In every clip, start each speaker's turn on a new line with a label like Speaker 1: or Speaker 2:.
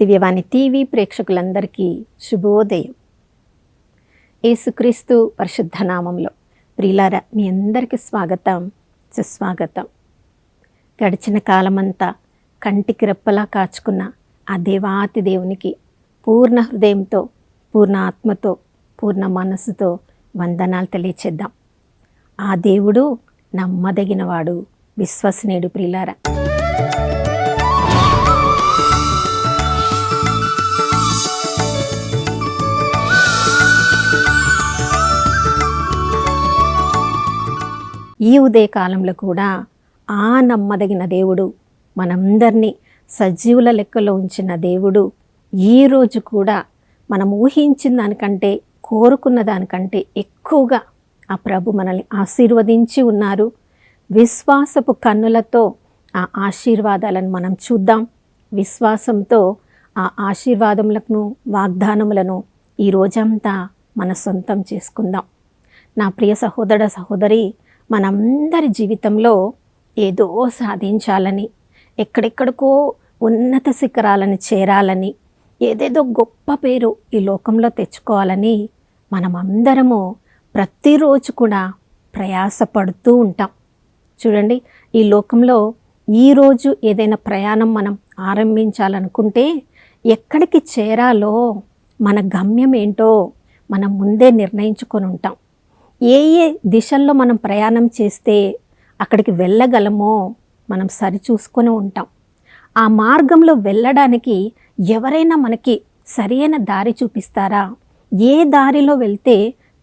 Speaker 1: దివ్యవాణి TV ప్రేక్షకులందరికీ శుభోదయం. యేసుక్రీస్తు పరిశుద్ధ నామంలో ప్రియులారా, మీ అందరికీ స్వాగతం, సుస్వాగతం. గడిచిన కాలమంతా కంటికి రెప్పలా కాచుకున్న ఆ దేవాతి దేవునికి పూర్ణ హృదయంతో, పూర్ణ ఆత్మతో, పూర్ణ మనస్సుతో వందనాలు తెలియచేద్దాం. ఆ దేవుడు నమ్మదగినవాడు, విశ్వసనీయుడు. ప్రియులారా, ఈ ఉదయకాలంలో కూడా ఆ నమ్మదగిన దేవుడు, మనందరినీ సజీవుల లెక్కలో ఉంచిన దేవుడు ఈరోజు కూడా మనం ఊహించిన దానికంటే, కోరుకున్న దానికంటే ఎక్కువగా ఆ ప్రభు మనల్ని ఆశీర్వదించి ఉన్నారు. విశ్వాసపు కన్నులతో ఆ ఆశీర్వాదాలను మనం చూద్దాం. విశ్వాసంతో ఆ ఆశీర్వాదములను, వాగ్దానములను ఈ రోజంతా మన సొంతం చేసుకుందాం. నా ప్రియ సహోదర సహోదరి, మనందరి జీవితంలో ఏదో సాధించాలని, ఎక్కడెక్కడికో ఉన్నత శిఖరాలను చేరాలని, ఏదేదో గొప్ప పేరు ఈ లోకంలో తెచ్చుకోవాలని మనమందరము ప్రతిరోజు కూడా ప్రయాసపడుతూ ఉంటాం. చూడండి, ఈ లోకంలో ఈరోజు ఏదైనా ప్రయాణం మనం ఆరంభించాలనుకుంటే ఎక్కడికి చేరాలో, మన గమ్యం ఏంటో మనం ముందే నిర్ణయించుకొని ఉంటాం. ఏ ఏ దిశల్లో మనం ప్రయాణం చేస్తే అక్కడికి వెళ్ళగలమో మనం సరిచూసుకొని ఉంటాం. ఆ మార్గంలో వెళ్ళడానికి ఎవరైనా మనకి సరైన దారి చూపిస్తారా? ఏ దారిలో వెళ్తే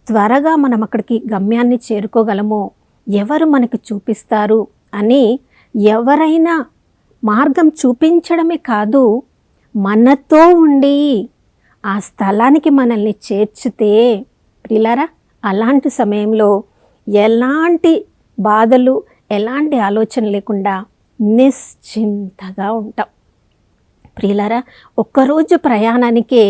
Speaker 1: త్వరగా మనం అక్కడికి గమ్యాన్ని చేరుకోగలమో ఎవరు మనకి చూపిస్తారు అని ఎవరైనా మార్గం చూపించడమే కాదు, మనతో ఉండి ఆ స్థలానికి మనల్ని చేర్చితే, ప్రియులారా, అలాంటి సమయంలో ఎలాంటి బాధలు, ఎలాంటి ఆలోచన లేకుండా నిశ్చింతగా ఉంటాం. ప్రియులారా, ఒక్కరోజు ప్రయాణానికే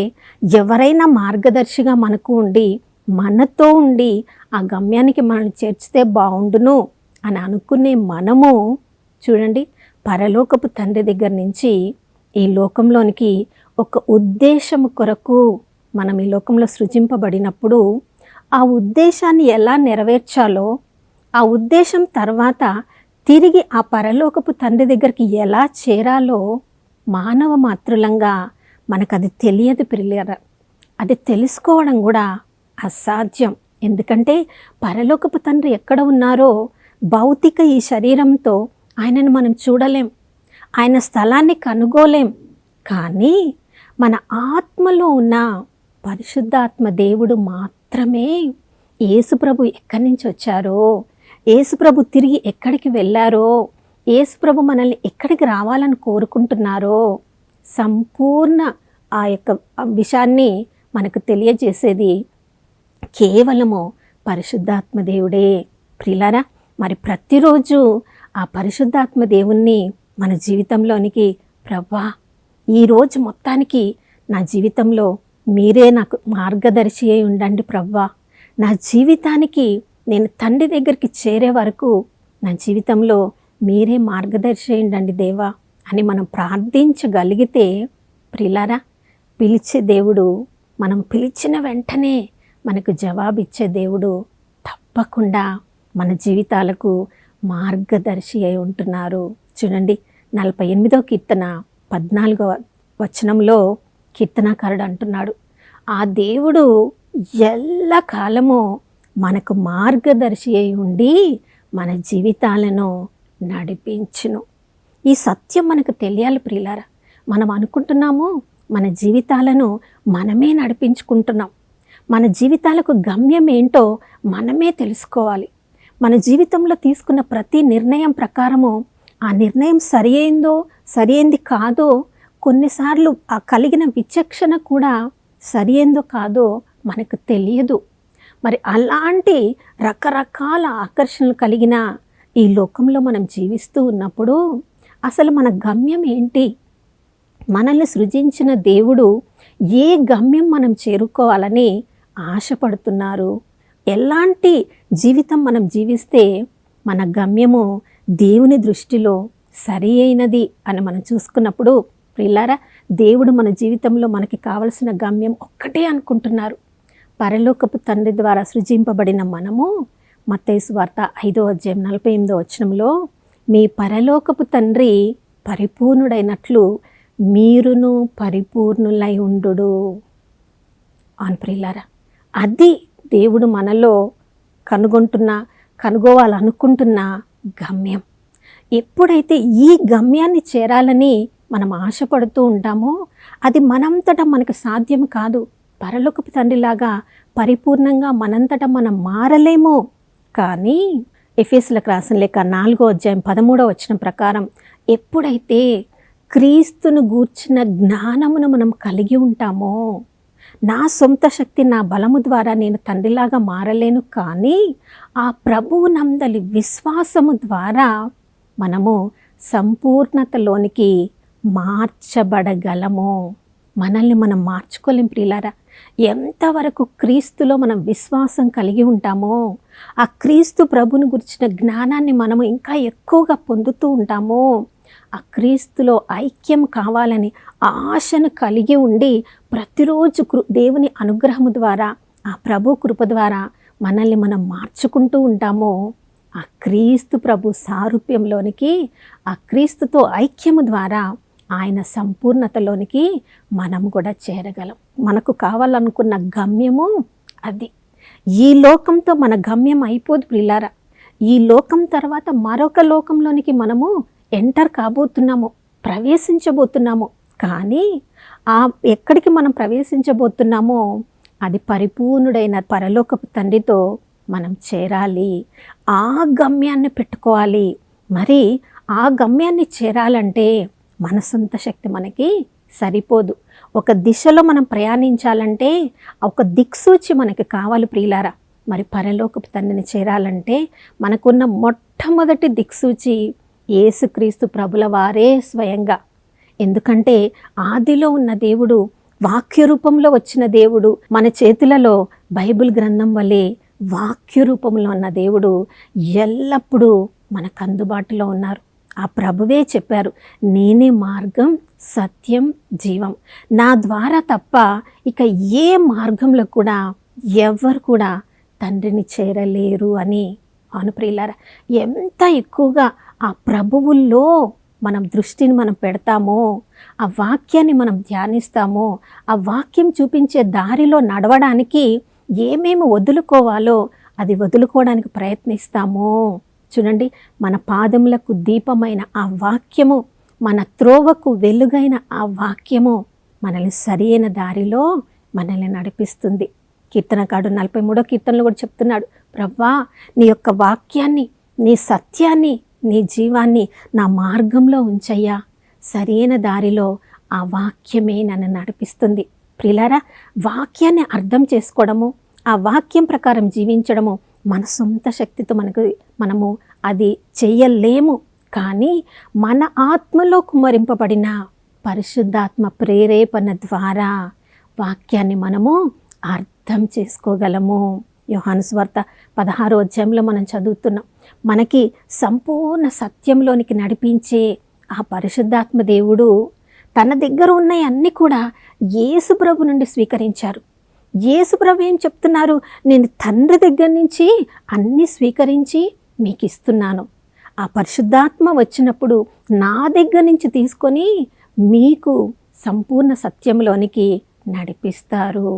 Speaker 1: ఎవరైనా మార్గదర్శిగా మనకు ఉండి, మనతో ఉండి ఆ గమ్యానికి మనల్ని చేర్చితే బాగుండును అని అనుకునే మనము, చూడండి, పరలోకపు తండ్రి దగ్గర నుంచి ఈ లోకంలోనికి ఒక ఉద్దేశము కొరకు మనం ఈ లోకంలో సృజింపబడినప్పుడు ఆ ఉద్దేశాన్ని ఎలా నెరవేర్చాలో, ఆ ఉద్దేశం తర్వాత తిరిగి ఆ పరలోకపు తండ్రి దగ్గరికి ఎలా చేరాలో మానవ మాతృలంగా మనకు అది తెలియదు ప్రియులారా. అది తెలుసుకోవడం కూడా అసాధ్యం. ఎందుకంటే పరలోకపు తండ్రి ఎక్కడ ఉన్నారో భౌతిక ఈ శరీరంతో ఆయనను మనం చూడలేం, ఆయన స్థలాన్ని కనుగోలేం. కానీ మన ఆత్మలో ఉన్న పరిశుద్ధాత్మ దేవుడు మాత్రమే యేసుప్రభు ఎక్కడి నుంచి వచ్చారో, యేసుప్రభు తిరిగి ఎక్కడికి వెళ్ళారో, యేసుప్రభు మనల్ని ఎక్కడికి రావాలని కోరుకుంటున్నారో సంపూర్ణ ఆ యొక్క విషయాన్ని మనకు తెలియజేసేది కేవలము పరిశుద్ధాత్మ దేవుడే. ప్రియులారా, మరి ప్రతిరోజు ఆ పరిశుద్ధాత్మ దేవుణ్ణి మన జీవితంలోనికి, ప్రభువా, ఈరోజు మొత్తానికి నా జీవితంలో మీరే నాకు మార్గదర్శి అయి ఉండండి ప్రభువా, నా జీవితానికి నేను తండ్రి దగ్గరికి చేరే వరకు నా జీవితంలో మీరే మార్గదర్శి అయ్యండి దేవా అని మనం ప్రార్థించగలిగితే, ప్రియులారా, పిలిచే దేవుడు, మనం పిలిచిన వెంటనే మనకు జవాబిచ్చే దేవుడు తప్పకుండా మన జీవితాలకు మార్గదర్శి అయి ఉంటున్నారు. చూడండి, 48వ కీర్తన 14వ వచనంలో కీర్తనాకారుడు అంటున్నాడు, ఆ దేవుడు ఎల్లకాలము మనకు మార్గదర్శి అయి ఉండి మన జీవితాలను నడిపించును. ఈ సత్యం మనకు తెలియాలి ప్రియులారా. మనం అనుకుంటున్నాము మన జీవితాలను మనమే నడిపించుకుంటున్నాం. మన జీవితాలకు గమ్యం ఏంటో మనమే తెలుసుకోవాలి. మన జీవితంలో తీసుకున్న ప్రతి నిర్ణయం ప్రకారము ఆ నిర్ణయం సరైంది కాదో, కొన్నిసార్లు ఆ కలిగిన విచక్షణ కూడా సరైందో కాదో మనకు తెలియదు. మరి అలాంటి రకరకాల ఆకర్షణలు కలిగిన ఈ లోకంలో మనం జీవిస్తూ ఉన్నప్పుడు అసలు మన గమ్యం ఏంటి? మనల్ని సృజించిన దేవుడు ఏ గమ్యం మనం చేరుకోవాలని ఆశపడుతున్నారు? ఎలాంటి జీవితం మనం జీవిస్తే మన గమ్యము దేవుని దృష్టిలో సరి అయినది అని మనం చూసుకున్నప్పుడు ప్రియులారా, దేవుడు మన జీవితంలో మనకి కావలసిన గమ్యం ఒక్కటే అనుకుంటున్నారు. పరలోకపు తండ్రి ద్వారా సృజింపబడిన మనము మత్తయి సువార్త 5:48 మీ పరలోకపు తండ్రి పరిపూర్ణుడైనట్లు మీరును పరిపూర్ణులై ఉండుడు అని. ప్రియులారా, అది దేవుడు మనలో కనుగోవాలనుకుంటున్న గమ్యం. ఎప్పుడైతే ఈ గమ్యాన్ని చేరాలని మనం ఆశపడుతూ ఉంటామో అది మనంతటా మనకు సాధ్యం కాదు. పరలోకపు తండ్రిలాగా పరిపూర్ణంగా మనంతటా మనం మారలేము. కానీ ఎఫెసీయులకు రాసిన లేఖ 4:13 ప్రకారం ఎప్పుడైతే క్రీస్తును గూర్చిన జ్ఞానమును మనం కలిగి ఉంటామో, నా సొంత శక్తి నా బలము ద్వారా నేను తండ్రిలాగా మారలేను, కానీ ఆ ప్రభువునందలి విశ్వాసము ద్వారా మనము సంపూర్ణతలోనికి మార్చబడగలము. మనల్ని మనం మార్చుకోలేం ప్రియులారా. ఎంతవరకు క్రీస్తులో మనం విశ్వాసం కలిగి ఉంటామో, ఆ క్రీస్తు ప్రభుని గురించిన జ్ఞానాన్ని మనము ఇంకా ఎక్కువగా పొందుతూ ఉంటామో, ఆ క్రీస్తులో ఐక్యం కావాలని ఆశను కలిగి ఉండి ప్రతిరోజు దేవుని అనుగ్రహము ద్వారా, ఆ ప్రభు కృప ద్వారా మనల్ని మనం మార్చుకుంటూ ఉంటామో, ఆ క్రీస్తు ప్రభు సారూప్యంలోనికి, ఆ క్రీస్తుతో ఐక్యము ద్వారా ఆయన సంపూర్ణతలోనికి మనం కూడా చేరగలం. మనకు కావాలనుకున్న గమ్యము అది. ఈ లోకంతో మన గమ్యం అయిపోదు ప్రియులారా. ఈ లోకం తర్వాత మరొక లోకంలోనికి మనము ఎంటర్ కాబోతున్నాము, ప్రవేశించబోతున్నాము. కానీ ఎక్కడికి మనం ప్రవేశించబోతున్నామో అది పరిపూర్ణుడైన పరలోకపు తండ్రితో మనం చేరాలి. ఆ గమ్యాన్ని పెట్టుకోవాలి. మరి ఆ గమ్యాన్ని చేరాలంటే మన సొంత శక్తి మనకి సరిపోదు. ఒక దిశలో మనం ప్రయాణించాలంటే ఒక దిక్సూచి మనకి కావాలి ప్రియులారా. మరి పరలోకపు తండ్రిని చేరాలంటే మనకున్న మొట్టమొదటి దిక్సూచి యేసుక్రీస్తు ప్రభుల వారే స్వయంగా. ఎందుకంటే ఆదిలో ఉన్న దేవుడు, వాక్య రూపంలో వచ్చిన దేవుడు, మన చేతులలో బైబిల్ గ్రంథం వలె వాక్య రూపంలో ఉన్న దేవుడు ఎల్లప్పుడూ మనకు అందుబాటులో ఉన్నారు. ఆ ప్రభువే చెప్పారు, నేనే మార్గం, సత్యం, జీవం. నా ద్వారా తప్ప ఇక ఏ మార్గంలో కూడా ఎవ్వరు కూడా తండ్రిని చేరలేరు అని. అవును ప్రియులారా, ఎంత ఎక్కువగా ఆ ప్రభువుల్లో మనం దృష్టిని మనం పెడతామో, ఆ వాక్యాన్ని మనం ధ్యానిస్తామో, ఆ వాక్యం చూపించే దారిలో నడవడానికి ఏమేమి వదులుకోవాలో అది వదులుకోవడానికి ప్రయత్నిస్తామో. చూడండి, మన పాదములకు దీపమైన ఆ వాక్యము, మన త్రోవకు వెలుగైన ఆ వాక్యము మనల్ని సరైన దారిలో మనల్ని నడిపిస్తుంది. కీర్తనకారుడు 43వ కీర్తనలో కూడా చెప్తున్నాడు, ప్రభువా నీ యొక్క వాక్యాన్ని, నీ సత్యాన్ని, నీ జీవాన్ని నా మార్గంలో ఉంచయ్యా. సరైన దారిలో ఆ వాక్యమే నన్ను నడిపిస్తుంది. ప్రియులారా, వాక్యాన్ని అర్థం చేసుకోవడము, ఆ వాక్యం ప్రకారం జీవించడము మన సొంత శక్తితో మనము అది చెయ్యలేము. కానీ మన ఆత్మలో కుమ్మరింపబడిన పరిశుద్ధాత్మ ప్రేరేపణ ద్వారా వాక్యాన్ని మనము అర్థం చేసుకోగలము. యోహాను సువార్త 16వ మనం చదువుతున్నాం, మనకి సంపూర్ణ సత్యంలోనికి నడిపించే ఆ పరిశుద్ధాత్మ దేవుడు తన దగ్గర ఉన్నాయి అన్నీ కూడా యేసు ప్రభు నుండి స్వీకరించారు. యేసు ప్రభు ఏం చెప్తున్నారు, నేను తండ్రి దగ్గర నుంచి అన్నీ స్వీకరించి మీకు ఇస్తున్నాను. ఆ పరిశుద్ధాత్మ వచ్చినప్పుడు నా దగ్గర నుంచి తీసుకొని మీకు సంపూర్ణ సత్యంలోనికి నడిపిస్తారు.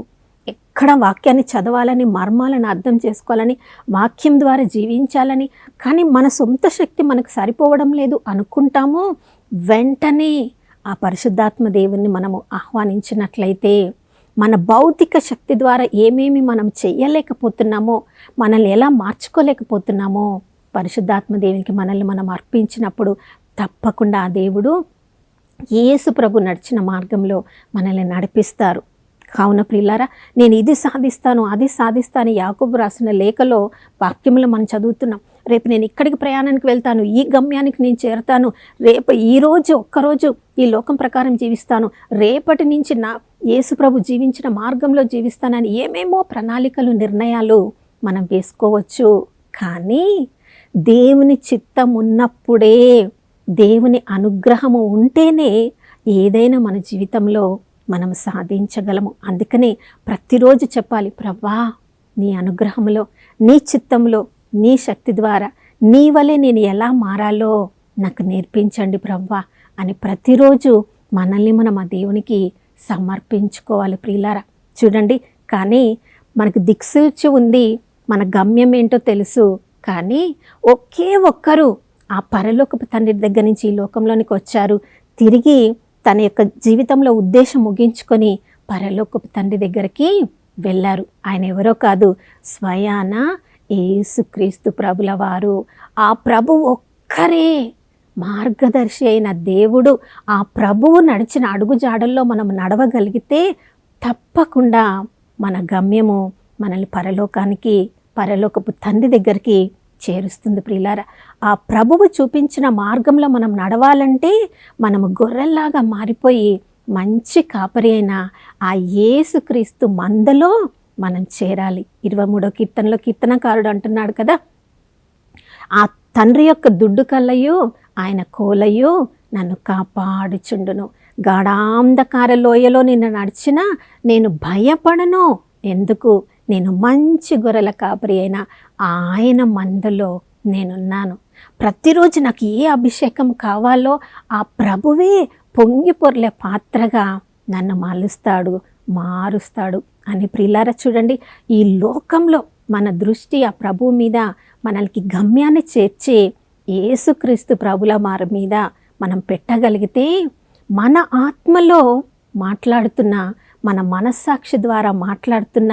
Speaker 1: ఎక్కడ వాక్యాన్ని చదవాలని, మర్మాలను అర్థం చేసుకోవాలని, వాక్యం ద్వారా జీవించాలని, కానీ మన సొంత శక్తి మనకు సరిపోవడం లేదు అనుకుంటామో, వెంటనే ఆ పరిశుద్ధాత్మ దేవుణ్ణి మనము ఆహ్వానించినట్లయితే మన భౌతిక శక్తి ద్వారా ఏమేమి మనం చెయ్యలేకపోతున్నామో, మనల్ని ఎలా మార్చుకోలేకపోతున్నామో, పరిశుద్ధాత్మ దేవునికి మనల్ని మనం అర్పించినప్పుడు తప్పకుండా ఆ దేవుడు యేసు ప్రభు నడిచిన మార్గంలో మనల్ని నడిపిస్తారు. కావున ప్రియులారా, నేను ఇది సాధిస్తాను, అది సాధిస్తాను, యాకోబు రాసిన లేఖలో వాక్యంలో మనం చదువుతున్నాం. రేపు నేను ఇక్కడికి ప్రయాణానికి వెళ్తాను, ఈ గమ్యానికి నేను చేరుతాను, రేపు ఈరోజు ఒక్కరోజు ఈ లోకం ప్రకారం జీవిస్తాను, రేపటి నుంచి నా యేసు ప్రభు జీవించిన మార్గంలో జీవిస్తానని ఏమేమో ప్రణాళికలు, నిర్ణయాలు మనం వేసుకోవచ్చు. కానీ దేవుని చిత్తం ఉన్నప్పుడే, దేవుని అనుగ్రహము ఉంటేనే ఏదైనా మన జీవితంలో మనం సాధించగలము. అందుకనే ప్రతిరోజు చెప్పాలి, ప్రభువా నీ అనుగ్రహంలో, నీ చిత్తంలో, నీ శక్తి ద్వారా నీ వలె నేను ఎలా మారాలో నాకు నేర్పించండి ప్రభువా అని ప్రతిరోజు మనల్ని మనం ఆ దేవునికి సమర్పించుకోవాలి ప్రియులారా. చూడండి, కానీ మనకు దిక్సూచి ఉంది, మన గమ్యం ఏంటో తెలుసు, కానీ ఒకే ఒక్కరు ఆ పరలోకపు తండ్రి దగ్గర నుంచి ఈ లోకంలోనికి వచ్చారు, తిరిగి తన యొక్క జీవితంలో ఉద్దేశం ముగించుకొని పరలోకపు తండ్రి దగ్గరికి వెళ్ళారు. ఆయన ఎవరో కాదు, స్వయాన యేసుక్రీస్తు ప్రభుల వారు. ఆ ప్రభు ఒక్కరే మార్గదర్శి అయిన దేవుడు. ఆ ప్రభువు నడిచిన అడుగుజాడల్లో మనం నడవగలిగితే తప్పకుండా మన గమ్యము మనల్ని పరలోకానికి, పరలోకపు తండ్రి దగ్గరికి చేరుస్తుంది ప్రియులారా. ఆ ప్రభువు చూపించిన మార్గంలో మనం నడవాలంటే మనము గొర్రెల్లాగా మారిపోయి మంచి కాపరి అయిన ఆ యేసుక్రీస్తు మందలో మనం చేరాలి. 23వ కీర్తనలో కీర్తనకారుడు అంటున్నాడు కదా, ఆ తండ్రి యొక్క దుడ్డు కళ్ళయు ఆయన కోలయు నన్ను కాపాడుచుండును, గాఢాంధకార లోయలో నిన్ను నడిచినా నేను భయపడను, ఎందుకు, నేను మంచి గొర్రెల కాపరి అయిన ఆయన మందలో నేనున్నాను. ప్రతిరోజు నాకు ఏ అభిషేకం కావాలో ఆ ప్రభువే పొంగి పొర్లే పాత్రగా నన్ను మారుస్తాడు అని ప్రియులారా. చూడండి, ఈ లోకంలో మన దృష్టి ఆ ప్రభువు మీద, మనల్ని గమ్యాన్ని చేర్చి యేసుక్రీస్తు ప్రభుల వారి మీద మనం పెట్టగలిగితే మన ఆత్మలో మాట్లాడుతున్న, మన మనస్సాక్షి ద్వారా మాట్లాడుతున్న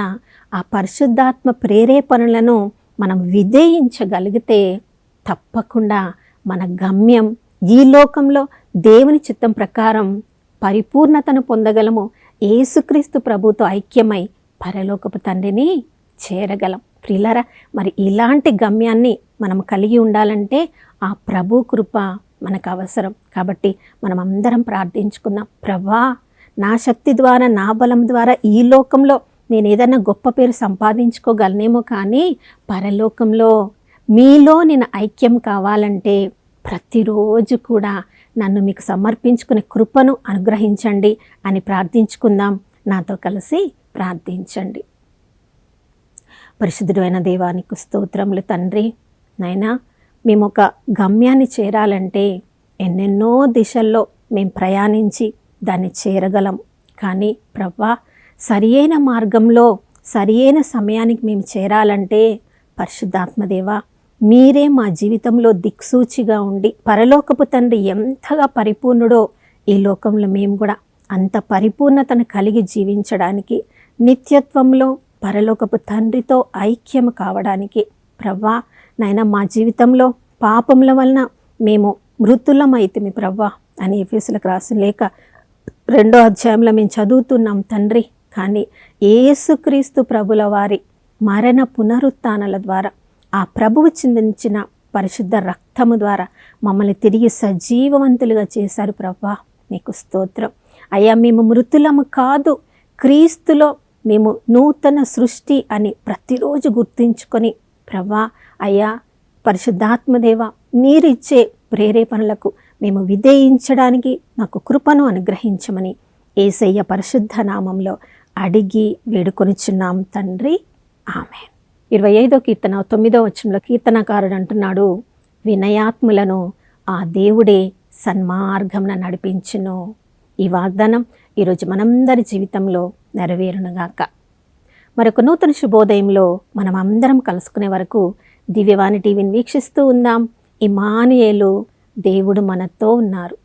Speaker 1: ఆ పరిశుద్ధాత్మ ప్రేరేపణలను మనం విధేయించగలిగితే తప్పకుండా మన గమ్యం ఈ లోకంలో దేవుని చిత్తం ప్రకారం పరిపూర్ణతను పొందగలము. యేసుక్రీస్తు ప్రభుతో ఐక్యమై పరలోకపు తండ్రిని చేరగలం. ప్రియులారా, మరి ఇలాంటి గమ్యాన్ని మనం కలిగి ఉండాలంటే ఆ ప్రభు కృప మనకు అవసరం. కాబట్టి మనం అందరం ప్రార్థించుకుందాం, ప్రభువా నా శక్తి ద్వారా, నా బలం ద్వారా ఈ లోకంలో నేను ఏదైనా గొప్ప పేరు సంపాదించుకోగలనేమో, కానీ పరలోకంలో మీలో నేను ఐక్యం కావాలంటే ప్రతిరోజు కూడా నన్ను మీకు సమర్పించుకునే కృపను అనుగ్రహించండి అని ప్రార్థించుకుందాం. నాతో కలిసి ప్రార్థించండి. పరిశుద్ధుడైన దేవానికి స్తోత్రములు తండ్రి. నైనా మేము ఒక గమ్యాన్ని చేరాలంటే ఎన్నెన్నో దిశల్లో మేము ప్రయాణించి దాన్ని చేరగలం, కానీ ప్రభువా సరియైన మార్గంలో సరియైన సమయానికి మేము చేరాలంటే పరిశుద్ధాత్మదేవా మీరే మా జీవితంలో దిక్సూచిగా ఉండి, పరలోకపు తండ్రి ఎంతగా పరిపూర్ణుడో ఈ లోకంలో మేము కూడా అంత పరిపూర్ణతను కలిగి జీవించడానికి, నిత్యత్వంలో పరలోకపు తండ్రితో ఐక్యం కావడానికి ప్రవ్వా నాయన మా జీవితంలో పాపముల వలన మేము మృతులమైతిమి ప్రవ్వా అని ఎఫెసీయులకు రాసిన లేఖ 2వ అధ్యాయంలో మేము చదువుతున్నాం తండ్రి. కానీ యేసుక్రీస్తు ప్రభుల వారి మరణ పునరుత్థానాల ద్వారా, ఆ ప్రభువు చిందించిన పరిశుద్ధ రక్తము ద్వారా మమ్మల్ని తిరిగి సజీవవంతులుగా చేశారు ప్రభువా, నీకు స్తోత్రం. అయ్యా మేము మృతులము కాదు, క్రీస్తులో మేము నూతన సృష్టి అని ప్రతిరోజు గుర్తించుకొని ప్రభువా అయ్యా పరిశుద్ధాత్మదేవ మీరిచ్చే ప్రేరేపణలకు మేము విధేయించడానికి నాకు కృపను అనుగ్రహించమని యేసయ్య పరిశుద్ధ నామంలో అడిగి వేడుకొనిచున్నాం తండ్రి, ఆమేన్. 25వ కీర్తన 9వ వచనంలో కీర్తనకారుడు అంటున్నాడు, వినయాత్ములను ఆ దేవుడే సన్మార్గమున నడిపించును. ఈ వాగ్దానం ఈరోజు మనందరి జీవితంలో నెరవేరునుగాక. మరొక నూతన శుభోదయంలో మనం అందరం కలుసుకునే వరకు దివ్యవాణి టీవీని వీక్షిస్తూ ఉందాం. ఇమ్మానుయేలు, దేవుడు మనతో ఉన్నారు.